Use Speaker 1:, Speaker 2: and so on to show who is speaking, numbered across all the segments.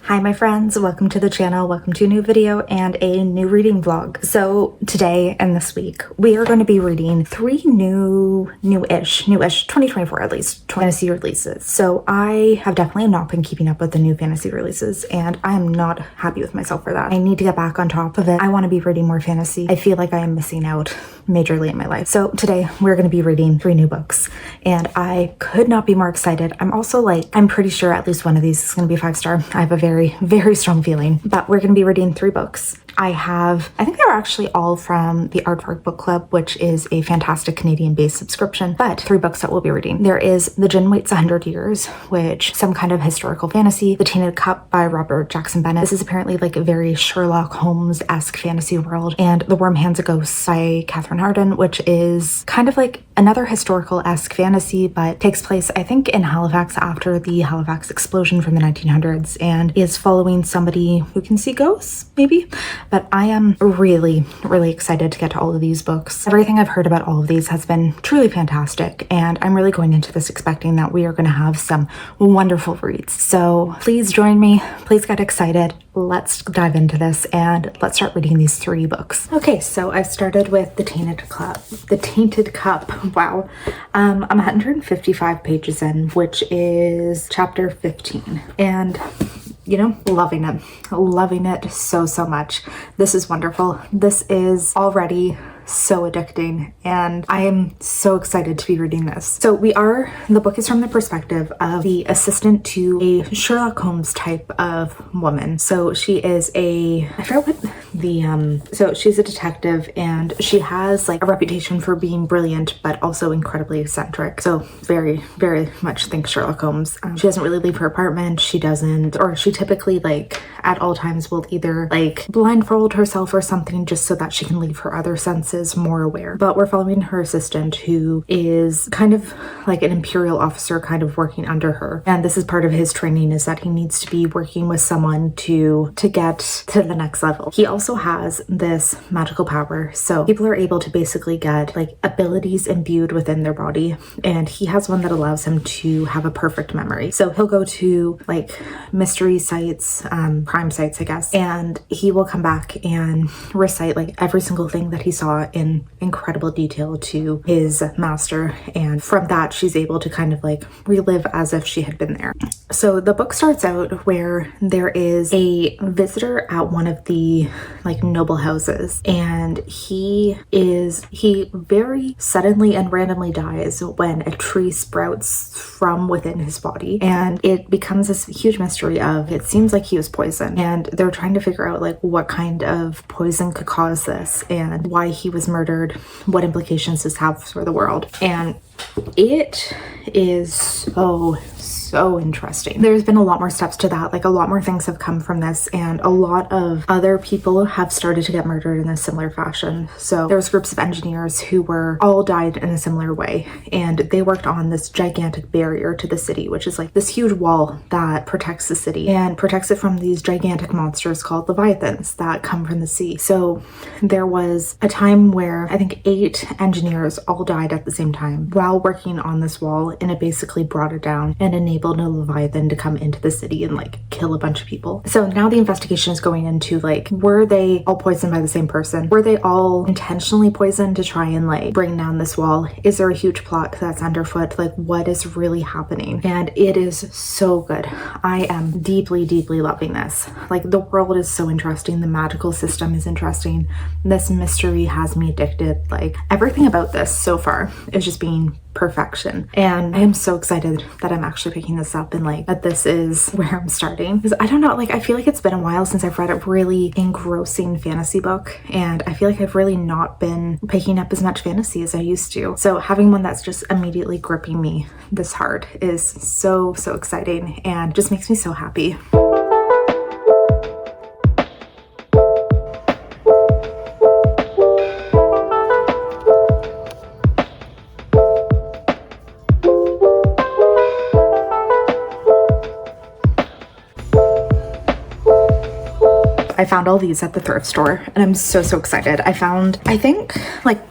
Speaker 1: Hi my friends, welcome to the channel, welcome to a new video and a new reading vlog. So today and this week, we are going to be reading three newish 2024 at least, fantasy releases. So I have definitely not been keeping up with the new fantasy releases and I am not happy with myself for that. I need to get back on top of it. I want to be reading more fantasy. I feel like I am missing out majorly in my life. So today we're going to be reading three new books and I could not be more excited. I'm also I'm pretty sure at least one of these is going to be 5-star. I have a very strong feeling, but we're going to be reading three books. I think they're actually all from the Aardvark Book Club, which is a fantastic Canadian-based subscription, but three books that we'll be reading. There is The Gin Waits 100 Years, which some kind of historical fantasy. The Tainted Cup by Robert Jackson Bennett. This is apparently like a very Sherlock Holmes-esque fantasy world. And The Worm Hands a Ghost by Catherine Hardin, which is kind of like another historical-esque fantasy, but takes place, I think, in Halifax after the Halifax explosion from the 1900s and is following somebody who can see ghosts, maybe? But I am really excited to get to all of these books. Everything I've heard about all of these has been truly fantastic, and I'm really going into this expecting that we are going to have some wonderful reads. So please join me, please get excited. Let's dive into this and let's start reading these three books. Okay, so I've started with The Tainted Cup. The Tainted Cup, wow. I'm 155 pages in, which is chapter 15. And you know, loving it so much. This is wonderful. This is already so addicting and I am so excited to be reading this. So the book is from the perspective of the assistant to a Sherlock Holmes type of woman. So she is she's a detective and she has like a reputation for being brilliant but also incredibly eccentric. So very much thinks Sherlock Holmes. She doesn't really leave her apartment. She typically at all times will either blindfold herself or something just so that she can leave her other senses more aware. But we're following her assistant who is kind of like an imperial officer kind of working under her. And this is part of his training, is that he needs to be working with someone to get to the next level. He also has this magical power. So people are able to basically get abilities imbued within their body. And he has one that allows him to have a perfect memory. So he'll go to mystery sites, crime sites, I guess, and he will come back and recite every single thing that he saw in incredible detail to his master, and from that she's able to kind of relive as if she had been there. So the book starts out where there is a visitor at one of the noble houses, and he very suddenly and randomly dies when a tree sprouts from within his body, and it becomes this huge mystery of, it seems like he was poisoned, and they're trying to figure out what kind of poison could cause this and why he was murdered, what implications this has for the world. And it is so interesting. There's been a lot more steps to that, a lot more things have come from this, and a lot of other people have started to get murdered in a similar fashion. So there was groups of engineers who all died in a similar way, and they worked on this gigantic barrier to the city, which is this huge wall that protects the city and protects it from these gigantic monsters called leviathans that come from the sea. So there was a time where I think 8 engineers all died at the same time while working on this wall, and it basically brought it down and enabled a leviathan to come into the city and kill a bunch of people. So now the investigation is going into were they all poisoned by the same person? Were they all intentionally poisoned to try and bring down this wall? Is there a huge plot that's underfoot? What is really happening? And it is so good. I am deeply loving this. The world is so interesting. The magical system is interesting. This mystery has me addicted. Everything about this so far is just being perfection, and I am so excited that I'm actually picking this up and that this is where I'm starting, because I don't know, I feel like it's been a while since I've read a really engrossing fantasy book, and I feel like I've really not been picking up as much fantasy as I used to. So having one that's just immediately gripping me this hard is so exciting and just makes me so happy. I found all these at the thrift store and I'm so excited. I think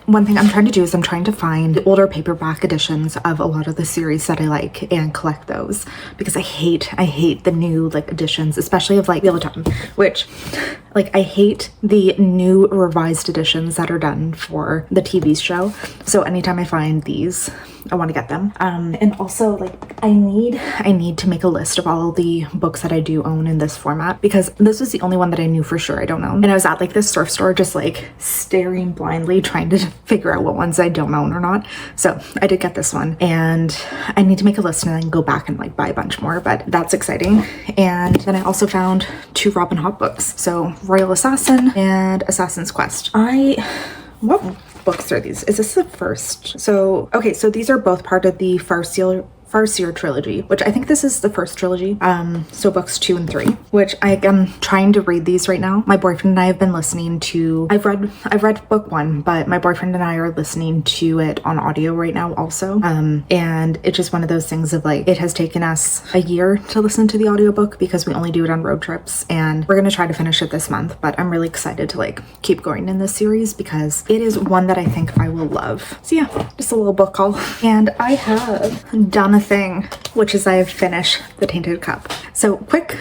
Speaker 1: one thing I'm trying to do is I'm trying to find older paperback editions of a lot of the series that I like and collect those, because I hate the new like editions, especially of like Wheel of Time, which like I hate the new revised editions that are done for the TV show. So anytime I find these, I want to get them. And also like I need to make a list of all the books that I do own in this format, because this was the only one that I knew for sure I don't own. And I was at like this thrift store just like staring blindly trying to figure out what ones I don't own or not. So I did get this one, and I need to make a list and then go back and like buy a bunch more, but that's exciting. And then I also found 2 Robin Hobb books. So Royal Assassin and Assassin's Quest. What books are these? Is this the first? So, okay, so these are both part of the Farseer trilogy, which I think this is the first trilogy. So books 2 and 3, which I am trying to read these right now. My boyfriend and I have been listening to, I've read book 1, but my boyfriend and I are listening to it on audio right now also. And it's just one of those things of like, it has taken us a year to listen to the audiobook because we only do it on road trips, and we're going to try to finish it this month, but I'm really excited to like keep going in this series because it is one that I think I will love. So yeah, just a little book haul. And I have done a thing, which is I have finished The Tainted Cup. So quick,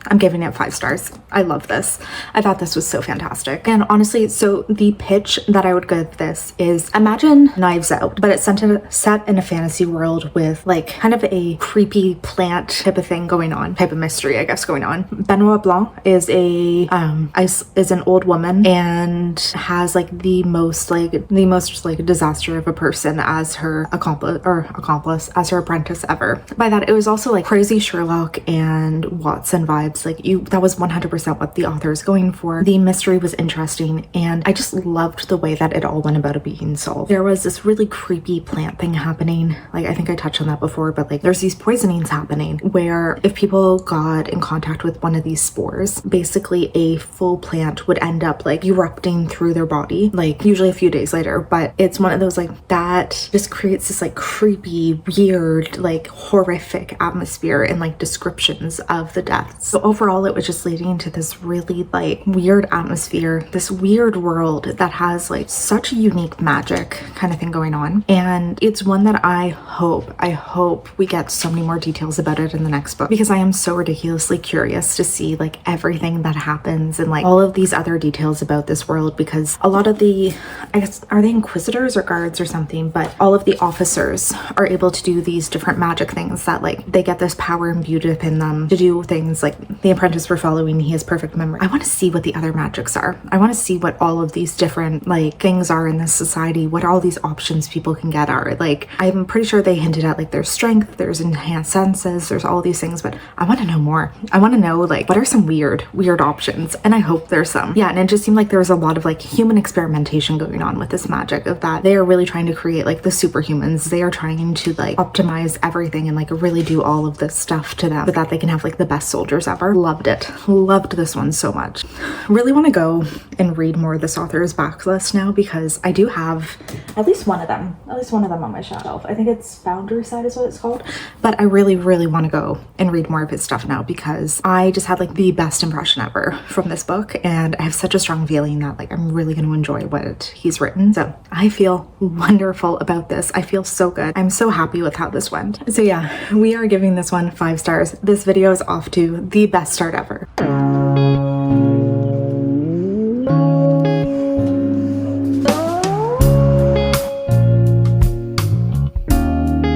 Speaker 1: I'm giving it 5 stars. I love this. I thought this was so fantastic. And honestly, so the pitch that I would give this is, imagine Knives Out, but it's set in a fantasy world with like kind of a creepy plant type of thing going on, type of mystery, I guess, going on. Benoit Blanc is an old woman and has like the most disaster of a person as her accomplice, as her apprentice ever. By that, it was also like crazy Sherlock and Watson vibes. Like that was 100% what the author is going for. The mystery was interesting, and I just loved the way that it all went about it being solved. There was this really creepy plant thing happening. Like I think I touched on that before, but like there's these poisonings happening where if people got in contact with one of these spores, basically a full plant would end up like erupting through their body, like usually a few days later. But it's one of those like that just creates this like creepy, weird, like horrific atmosphere and like descriptions of the deaths. So overall, it was just leading to this really like weird atmosphere, this weird world that has like such a unique magic kind of thing going on. And it's one that I hope we get so many more details about it in the next book, because I am so ridiculously curious to see like everything that happens and like all of these other details about this world, because a lot of the, I guess, are they inquisitors or guards or something, but all of the officers are able to do these different magic things that like they get this power imbued within them to do things like the apprentice we're following, he has perfect memory. I want to see what the other magics are. I want to see what all of these different like things are in this society, what all these options people can get are. Like I'm pretty sure they hinted at like there's strength, there's enhanced senses, there's all these things, but I want to know more. I want to know like what are some weird options, and I hope there's some. Yeah, and it just seemed like there was a lot of like human experimentation going on with this magic, of that they are really trying to create like the superhumans. They are trying to like optimize everything and like really do all of this stuff to them so that they can have like the best soldiers ever. Loved it. Loved this one so much. Really want to go and read more of this author's backlist now, because I do have at least one of them on my shelf. I think it's Foundry Side is what it's called. But I really want to go and read more of his stuff now, because I just had like the best impression ever from this book, and I have such a strong feeling that like I'm really going to enjoy what he's written. So I feel wonderful about this. I feel so good. I'm so happy with how this went. So yeah, we are giving this one 5 stars. This video is off to the best start ever.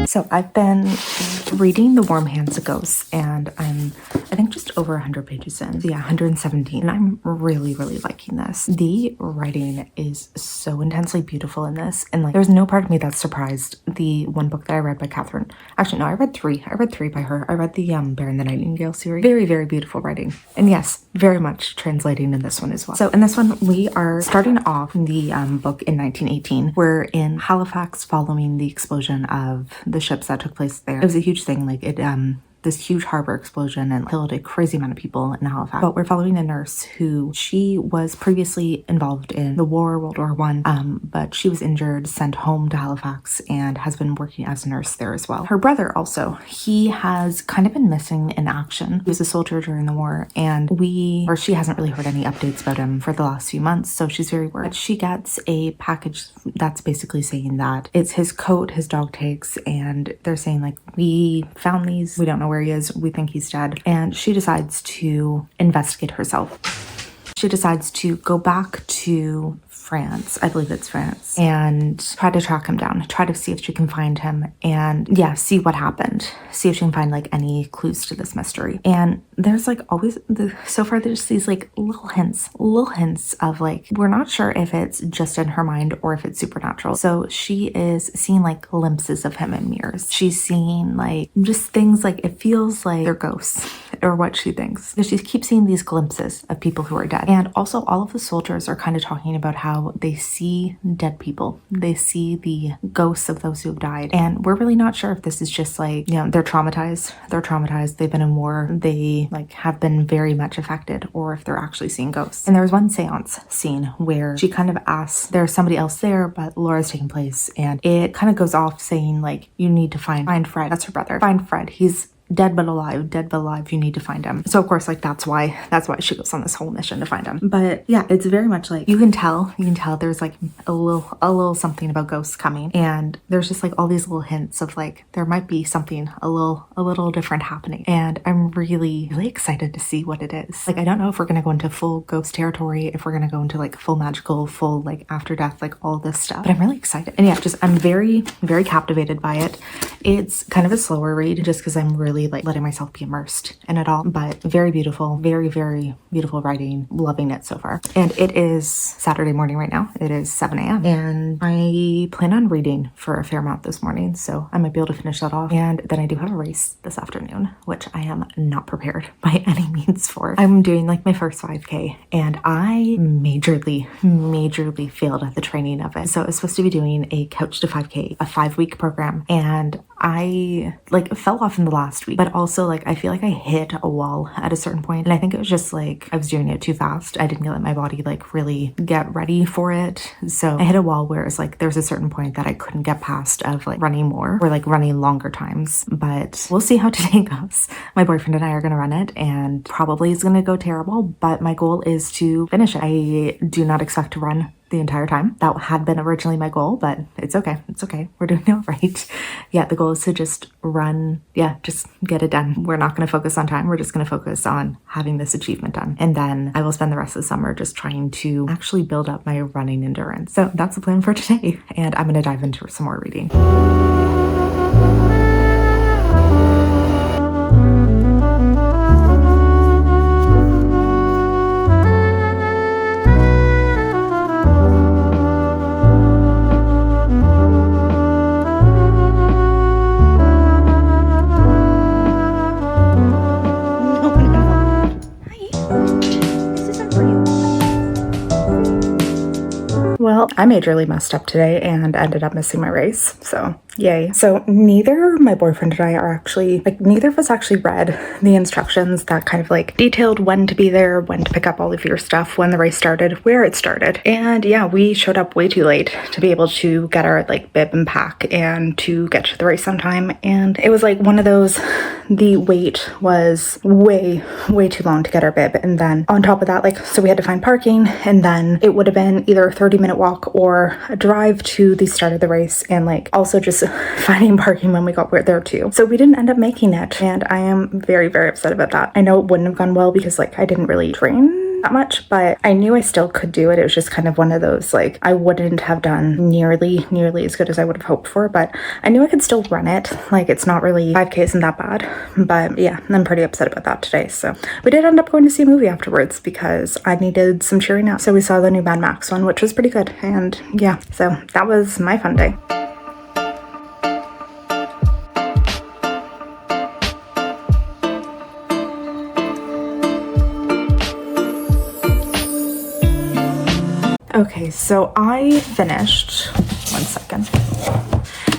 Speaker 1: So I've been reading The Warm Hands of Ghosts, and I'm, I think, just over 100 pages in. So yeah, 117. And I'm really liking this. The writing is so intensely beautiful in this. And like, there's no part of me that's surprised. The one book that I read by Catherine, actually, no, I read 3. I read 3 by her. I read the Baron the Nightingale series. Very beautiful writing. And yes, very much translating in this one as well. So in this one, we are starting off the book in 1918. We're in Halifax following the explosion of the ships that took place there. It was a huge thing. Like it this huge harbor explosion and killed a crazy amount of people in Halifax. But we're following a nurse who, she was previously involved in the war, World War I, but she was injured, sent home to Halifax, and has been working as a nurse there as well. Her brother also, he has kind of been missing in action. He was a soldier during the war, and she hasn't really heard any updates about him for the last few months, so she's very worried. She gets a package that's basically saying that it's his coat, his dog tags, and they're saying like, we found these, we don't know where he is, we think he's dead. And she decides to investigate herself. She decides to go back to France, I believe it's France, and try to track him down, try to see if she can find him, and yeah, see what happened, see if she can find like any clues to this mystery. And there's like always, so far there's these like little hints of like, we're not sure if it's just in her mind or if it's supernatural. So she is seeing like glimpses of him in mirrors. She's seeing like just things like, it feels like they're ghosts or what she thinks. Because she keeps seeing these glimpses of people who are dead. And also all of the soldiers are kind of talking about how they see dead people. They see the ghosts of those who have died. And we're really not sure if this is just like, you know, they're traumatized. They've been in war. They like have been very much affected, or if they're actually seeing ghosts. And there was one seance scene where she kind of asks, there's somebody else there, but Laura's taking place. And it kind of goes off saying like, you need to find Fred. That's her brother. Find Fred. He's dead but alive, you need to find him. So of course, like that's why she goes on this whole mission to find him. But yeah, it's very much like you can tell there's like a little something about ghosts coming, and there's just like all these little hints of like there might be something a little different happening. And I'm really excited to see what it is. Like I don't know if we're gonna go into full ghost territory, if we're gonna go into like full magical, full like after death, like all this stuff, but I'm really excited. And yeah, I'm very captivated by it. It's kind of a slower read just because I'm really like letting myself be immersed in it all, but very beautiful, very beautiful writing. Loving it so far. And it is Saturday morning right now. It is 7 a.m. and I plan on reading for a fair amount this morning, so I might be able to finish that off. And then I do have a race this afternoon, which I am not prepared by any means for. I'm doing like my first 5K, and I majorly failed at the training of it. So I was supposed to be doing a Couch to 5K, a 5-week program, and I like fell off in the last week, but also like I feel like I hit a wall at a certain point, and I think it was just like I was doing it too fast. I didn't let my body like really get ready for it, so I hit a wall where it's like there's a certain point that I couldn't get past of like running more or like running longer times. But we'll see how today goes. My boyfriend and I are gonna run it, and probably it's gonna go terrible, but my goal is to finish it. I do not expect to run the entire time. That had been originally my goal, but it's okay. We're doing it right. Yeah, the goal is to just run. Yeah, just get it done. We're not going to focus on time. We're just going to focus on having this achievement done. And then I will spend the rest of the summer just trying to actually build up my running endurance. So that's the plan for today. And I'm going to dive into some more reading. Well, I majorly messed up today and ended up missing my race, so yay. So neither my boyfriend and I are actually, like neither of us actually read the instructions that kind of like detailed when to be there, when to pick up all of your stuff, when the race started, where it started. And yeah, we showed up way too late to be able to get our like bib and pack and to get to the race on time. And it was like one of those, the wait was way too long to get our bib. And then on top of that, like, so we had to find parking, and then it would have been either a 30-minute walk or a drive to the start of the race, and like also just finding parking when we got there too. So we didn't end up making it, and I am very upset about that. I know it wouldn't have gone well because like I didn't really train that much, but I knew I still could do it. It was just kind of one of those like I wouldn't have done nearly as good as I would have hoped for, but I knew I could still run it. Like it's not really 5K isn't that bad, but yeah, I'm pretty upset about that today. So we did end up going to see a movie afterwards because I needed some cheering up. So we saw the new Mad Max one, which was pretty good, and yeah, so that was my fun day. Okay, so I finished, one second.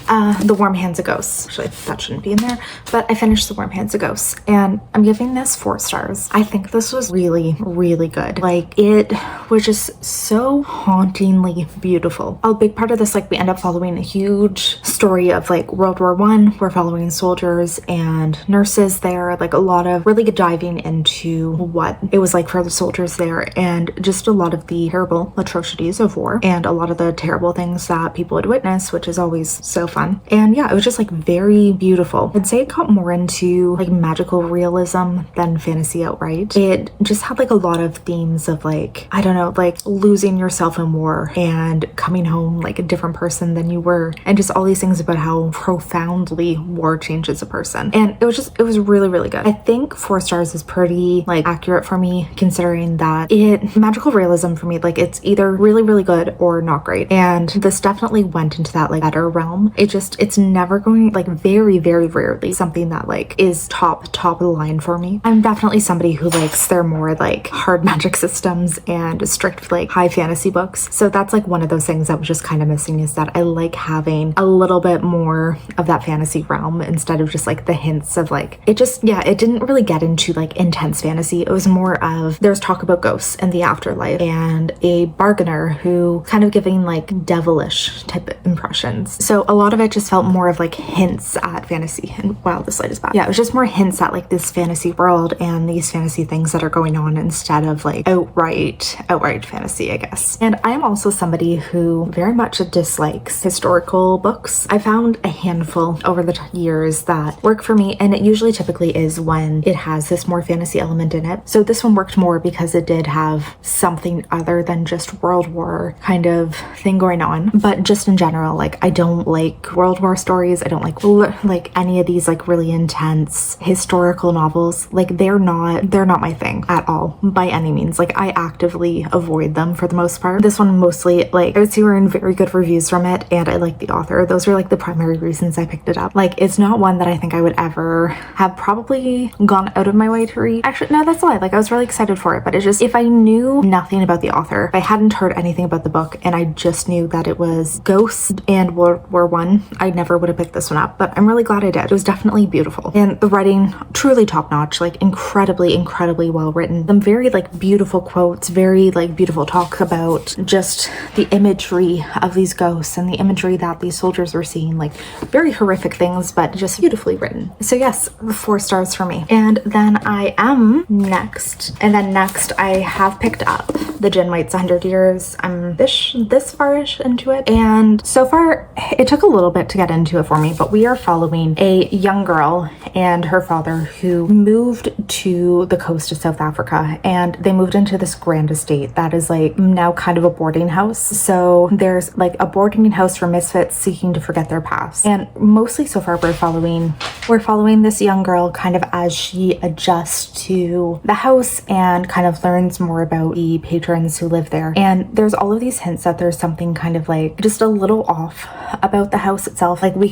Speaker 1: The Warm Hands of Ghosts. Actually, that shouldn't be in there, but I finished The Warm Hands of Ghosts, and I'm giving this 4 stars. I think this was really, really good. Like, it was just so hauntingly beautiful. A big part of this, like, we end up following a huge story of like World War I. We're following soldiers and nurses there, like a lot of really good diving into what it was like for the soldiers there, and just a lot of the terrible atrocities of war and a lot of the terrible things that people would witness, which is always so fun. And yeah, it was just like very beautiful. I'd say it got more into like magical realism than fantasy outright. It just had like a lot of themes of like, I don't know, like losing yourself in war and coming home like a different person than you were, and just all these things about how profoundly war changes a person. And it was really, really good. I think 4 stars is pretty like accurate for me, considering that magical realism for me, like it's either really, really good or not great. And this definitely went into that like better realm. It's never going, like very, very rarely something that like is top of the line for me. I'm definitely somebody who likes their more like hard magic systems and strict like high fantasy books. So that's like one of those things that was just kind of missing, is that I like having a little bit more of that fantasy realm instead of just like the hints of like, it didn't really get into like intense fantasy. It was more of, there's talk about ghosts and the afterlife and a bargainer who kind of giving like devilish type impressions. So a lot of it just felt more of like hints at fantasy. And wow, this light is bad. Yeah, it was just more hints at like this fantasy world and these fantasy things that are going on, instead of like outright fantasy, I guess. And I am also somebody who very much dislikes historical books. I found a handful over the years that work for me, and it usually typically is when it has this more fantasy element in it. So this one worked more because it did have something other than just World War kind of thing going on. But just in general, like I don't like World War stories. I don't like any of these like really intense historical novels. Like they're not my thing at all by any means. Like I actively avoid them for the most part. This one mostly, like I would see we're in very good reviews from it, and I like the author. Those were like the primary reasons I picked it up. Like it's not one that I think I would ever have probably gone out of my way to read. Actually, no, that's a lie. Like I was really excited for it, but it's just, if I knew nothing about the author, if I hadn't heard anything about the book, and I just knew that it was ghosts and World War I, I never would have picked this one up. But I'm really glad I did. It was definitely beautiful, and the writing truly top notch. Like incredibly well written. Some very like beautiful quotes, very like beautiful talk about just the imagery of these ghosts and the imagery that these soldiers were seeing. Like very horrific things, but just beautifully written. So yes, 4 stars for me. And then I am next I have picked up the Jen White's 100 Years. I'm this far-ish into it, and so far it took a little bit to get into it for me, but we are following a young girl and her father who moved to the coast of South Africa, and they moved into this grand estate that is like now kind of a boarding house. So there's like a boarding house for misfits seeking to forget their past, and mostly so far we're following this young girl kind of as she adjusts to the house and kind of learns more about the patrons who live there. And there's all of these hints that there's something kind of like just a little off about the house itself. Like we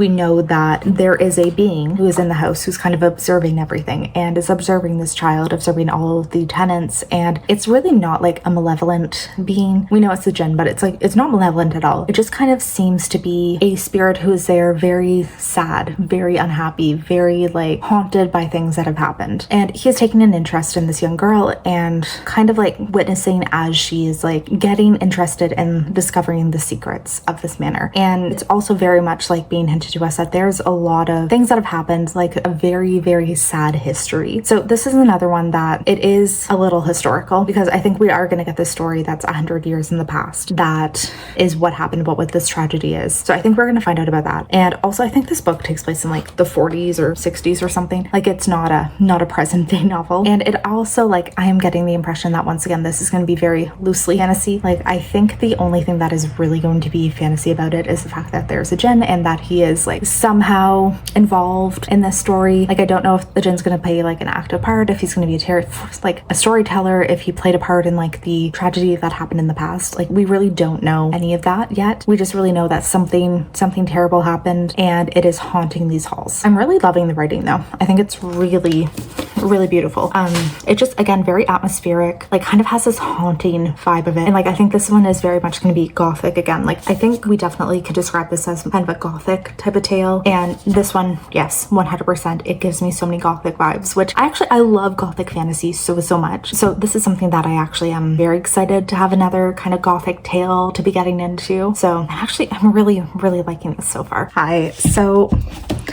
Speaker 1: know that there is a being who is in the house who's kind of observing everything and is observing this child, observing all of the tenants, and it's really not like a malevolent being. We know it's the Jinn, but it's not malevolent at all. It just kind of seems to be a spirit who is there, very sad, very unhappy, very like haunted by things that have happened. And he's taking an interest in this young girl and kind of like witnessing as she is like getting interested in discovering the secrets of this manor. And it's also very much like being hinted to us that there's a lot of things that have happened, like a very, very sad history. So this is another one that it is a little historical, because I think we are going to get this story that's 100 years in the past. That is what happened, what this tragedy is. So I think we're going to find out about that. And also I think this book takes place in like the 40s or 60s or something. Like it's not a present day novel. And it also, like, I am getting the impression that once again this is going to be very loosely fantasy. Like I think the only thing that is really going to be fantasy about it is the fact that there's a Jinn and that he is like somehow involved in this story. Like I don't know if the Jinn's going to play like an active part, if he's going to be a storyteller, if he played a part in like the tragedy that happened in the past. Like we really don't know any of that yet. We just really know that something terrible happened and it is haunting these halls. I'm really loving the writing though. I think it's really really beautiful. It just, again, very atmospheric, like kind of has this haunting vibe of it. And like, I think this one is very much going to be gothic again. Like, I think we definitely could describe this as kind of a gothic type of tale. And this one, yes, 100%, it gives me so many gothic vibes, which I love gothic fantasy so much. So this is something that I actually am very excited to have another kind of gothic tale to be getting into. So I'm really liking this so far. Hi, so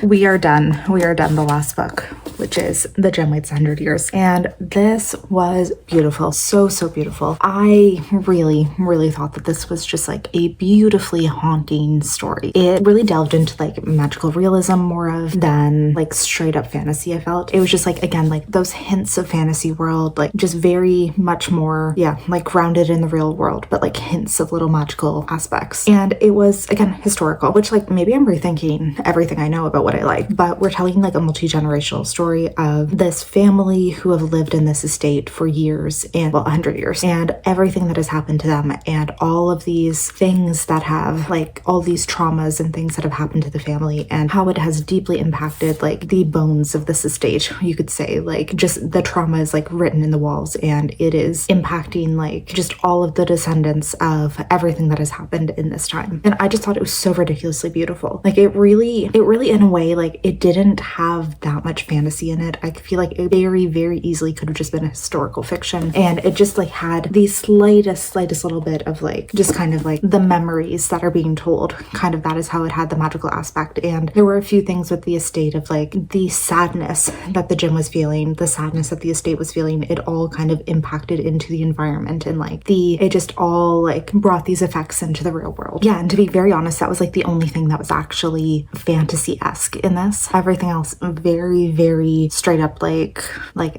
Speaker 1: we are done the last book, which is The Gem Waits 100 Years, and this was beautiful, so beautiful. I really thought that this was just like a beautifully haunting story. It really delved into like magical realism more of than like straight up fantasy. I felt it was just like, again, like those hints of fantasy world, like just very much more, yeah, like grounded in the real world, but like hints of little magical aspects. And it was, again, historical, which like maybe I'm rethinking everything I know about what I like, but we're telling like a multi-generational story of this family who have lived in this estate for years, and well, 100 years, and everything that has happened to them, and all of these things that have like all these traumas and things that have happened to the family, and how it has deeply impacted like the bones of this estate, you could say. Like, just the trauma is like written in the walls, and it is impacting like just all of the descendants of everything that has happened in this time. And I just thought it was so ridiculously beautiful. Like, it really in a way, like, it didn't have that much fantasy in it. I feel like it very easily could have just been a historical fiction, and it just like had the slightest little bit of like just kind of like the memories that are being told, kind of. That is how it had the magical aspect. And there were a few things with the estate of like the sadness that the gym was feeling, the sadness that the estate was feeling. It all kind of impacted into the environment, and like it just all like brought these effects into the real world. Yeah, and to be very honest, that was like the only thing that was actually fantasy-esque in this. Everything else very straight up like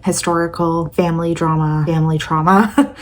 Speaker 1: historical family drama, family trauma.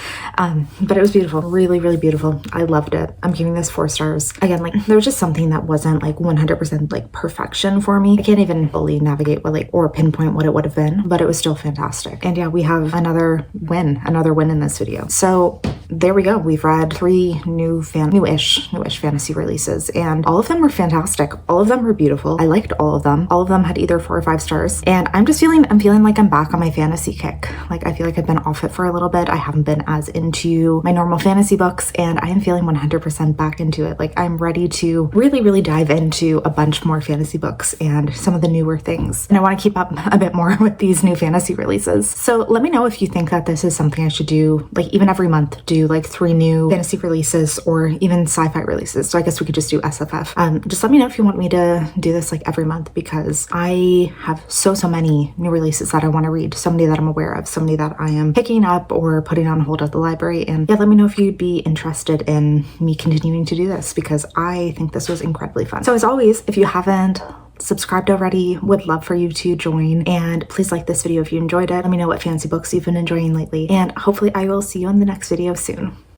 Speaker 1: But it was beautiful, really beautiful. I loved it. I'm giving this 4 stars. Again, like, there was just something that wasn't like 100% like perfection for me. I can't even fully navigate what like or pinpoint what it would have been, but it was still fantastic. And yeah, we have another win in this video. So there we go. We've read 3 newish fantasy releases, and all of them were fantastic. All of them were beautiful. I liked all of them. All of them had either 4 or 5 stars. And I'm feeling like I'm back on my fantasy kick. Like, I feel like I've been off it for a little bit. I haven't been as into my normal fantasy books, and I am feeling 100% back into it. Like, I'm ready to really dive into a bunch more fantasy books and some of the newer things. And I want to keep up a bit more with these new fantasy releases. So let me know if you think that this is something I should do, like even every month, do like 3 new fantasy releases or even sci-fi releases. So I guess we could just do SFF. Just let me know if you want me to do this like every month, because I have so many new releases that I want to read, so many that I'm aware of, so many that I am picking up or putting on hold at the library. And yeah, let me know if you'd be interested in me continuing to do this, because I think this was incredibly fun. So as always, if you haven't subscribed already, would love for you to join, and please like this video if you enjoyed it. Let me know what fancy books you've been enjoying lately, and hopefully I will see you in the next video soon.